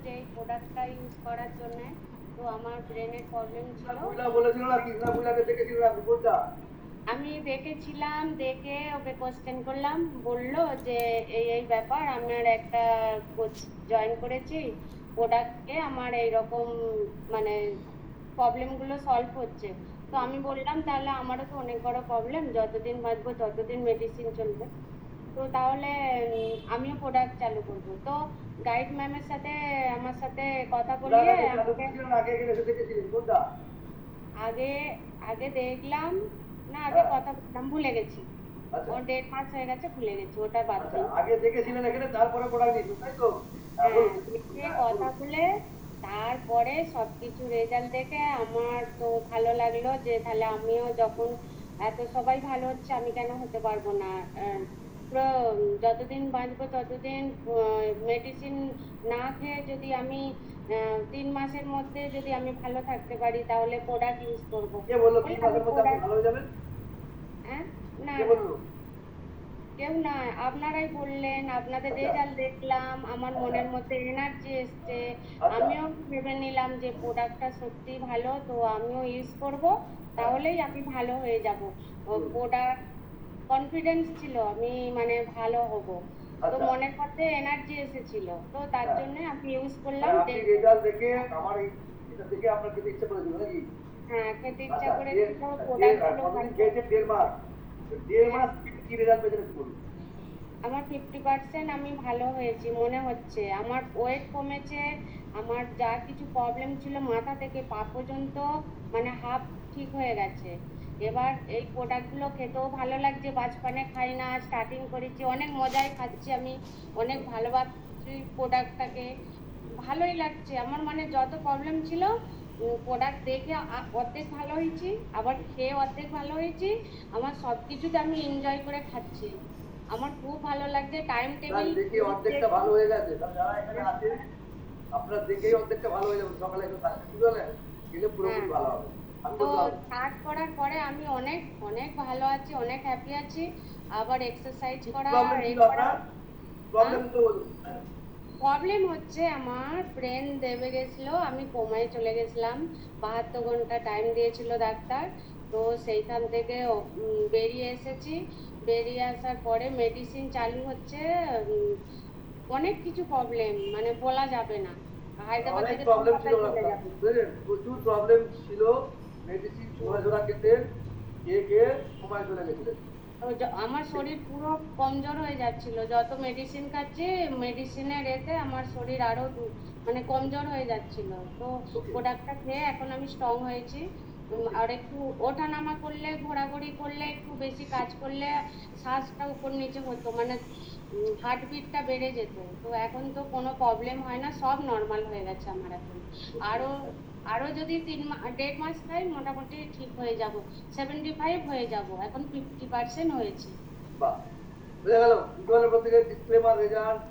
যে এই প্রোডাক্টটা ইউজ করার জন্য। তো আমার ব্রেনের প্রবলেম ছিল। বলেছিল না কৃষ্ণা বুলাকে দেখেছিল না কোনটা? আমি দেখেছিলাম, দেখে ওকে কোশ্চেন করলাম, বলল যে এই ব্যাপার, আমার একটা কোচ জয়েন করেছি প্রোডাক্টে, আমার এইরকম মানে প্রবলেমগুলো সলভ হচ্ছে। তো আমি বললাম তাহলে আমারও তো অনেক বড় প্রবলেম, যতদিন বাঁচবো ততদিন মেডিসিন চলবে, তো তাহলে আমিও প্রোডাক্ট চালু করব। তো গাইড ম্যামের সাথে আমার সাথে কথা বলিয়ে আমাকে কোনটা? আগে আগে দেখলাম না, আগে কথা বললাম, ভুলে গেছি। আচ্ছা ও 1.5 মাস হয়ে গেছে, ভুলে গেছি, ওটা বাদ আচ্ছা, দিন। আগে দেখেছিলেন এখানে তারপরে প্রোডাক্ট নিয়েছেন তাই তো? হ্যাঁ, দেখে কথা বলে তারপরে সবকিছু রেজাল্ট দেখে আমার তো ভালো লাগলো, যে তাহলে আমিও যখন এত সবাই ভালো হচ্ছে আমি কেন হতে পারবো না। পুরো যতদিন বাঁচবো ততদিন মেডিসিন না খেয়ে যদি আমি 3 মাসের মধ্যে যদি আমি ভালো থাকতে পারি তাহলে প্রোডাক্ট ইউজ করবো। কে বললো বলে 3 আমি মাসের মধ্যে আপনি প্রোডাক্ট, ভালো হয়ে যাবেন? হ্যাঁ, না কে না, বললো? কেউ না, আপনারাই বললেন, আপনাদের আচ্ছা রেজাল্ট দেখলাম, আমার আচ্ছা মনের মধ্যে এনার্জি এসছে। আচ্ছা আমিও ভেবে নিলাম যে প্রোডাক্টটা সত্যি ভালো, তো আমিও ইউজ করব, হ্যাঁ তাহলেই আমি ভালো হয়ে যাব। হুম, প্রোডাক্ট কনফিডেন্স ছিল আমি মানে ভালো হব, তো আচ্ছা মনের মধ্যে এনার্জি এসেছিল, তো তার হ্যাঁ জন্য আমি ইউজ মানে করলাম। আপনি রেজাল্ট দেখে আমার এটা দেখে আপনার খেতে ইচ্ছে করেছিল নাকি? হ্যাঁ, খেতে ইচ্ছা আচ্ছা করেছিল, প্রোডাক্টগুলো কতদিন ভালো। খেয়েছেন? 1.5 মাস? 1.5 হ্যাঁ, মাস কি রেজাল্ট পেয়েছেন একটু বলুন? আমার 50% আমি ভালো হয়েছি মনে হচ্ছে, আমার ওয়েট কমেছে, আমার যা কিছু প্রবলেম ছিল মাথা থেকে পা পর্যন্ত মানে হাফ ঠিক হয়ে গেছে। এবার এই প্রোডাক্টগুলো খেতেও ভালো লাগছে, বাচপানে খাই না, স্টার্টিং করেছি, অনেক মজায় খাচ্ছি আমি, অনেক ভালোবাসছি প্রোডাক্টটাকে, ভালোই লাগছে আমার, মানে যত প্রবলেম ছিল প্রোডাক্ট দেখে অর্ধেক ভালো হয়েছি, আবার খেয়ে অর্ধেক ভালো হয়েছি, আমার সব কিছুতে আমি এনজয় করে খাচ্ছি, আমার খুব ভালো লাগছে। টাইম তার টেবিল দেখে অর্ধেকটা ভালো হয়ে গেছে। তাহলে যারা এখানে আছে আপনার দেখেই অর্ধেকটা ভালো হয়ে যাবে। সকালে একটু থাকতে কি বলেন? খেলে হ্যাঁ, পুরোপুরি ভালো হবে। আমি তো বলতে পারবো। স্টার্ট করার পরে আমি অনেক অনেক ভালো আছি, অনেক হ্যাপি আছি। আবার এক্সারসাইজ কি করা, প্রবলেম এই ছিল করা। আপনার? হ্যাঁ, প্রবলেম তো বলুন। প্রবলেম হচ্ছে আমার ব্রেন দেবে গেছিলো, আমি কোমায় চলে গেছিলাম, 72 ঘন্টা টাইম দিয়েছিল ডাক্তার। তো সেইখান থেকে বেরিয়ে এসেছি, বেরিয়ে আসার পরে মেডিসিন চালু হচ্ছে। উম, অনেক কিছু প্রবলেম মানে বলা যাবে না, হায়দ্রাবাদ অনেক থেকে প্রবলেম ছিল কলকাতায় চলে আপনার। যাবে। বুঝলেন? প্রচুর প্রবলেম ছিল। মেডিসিন ঝোলা খেতেন। খেয়ে সময় চলে গেছিলেন। তো আমার শরীর পুরো কমজোর হয়ে যাচ্ছিল, যত মেডিসিন খাচ্ছি মেডিসিনের এতে আমার শরীর আরো মানে কমজোর হয়ে যাচ্ছিল। তো ওকে। প্রোডাক্টটা খেয়ে এখন আমি স্ট্রং হয়েছি। আর একটু ওঠানামা করলে, ঘোরাঘুরি করলে, একটু বেশি কাজ করলে শ্বাসটা উপর নিচে হতো, মানে হার্টবিটটা বেড়ে যেত। তো এখন তো কোনো প্রবলেম হয় না, সব নর্মাল হয়ে গেছে আমার এখন। আরো আরো যদি 1.5 মাস খাই মোটামুটি ঠিক হয়ে যাব, 75 হয়ে যাব, এখন 50% হয়েছে। বাহ! বোঝা গেল? ইকুয়ালের প্রত্যেকের ডিসক্লেমার রেজাল্ট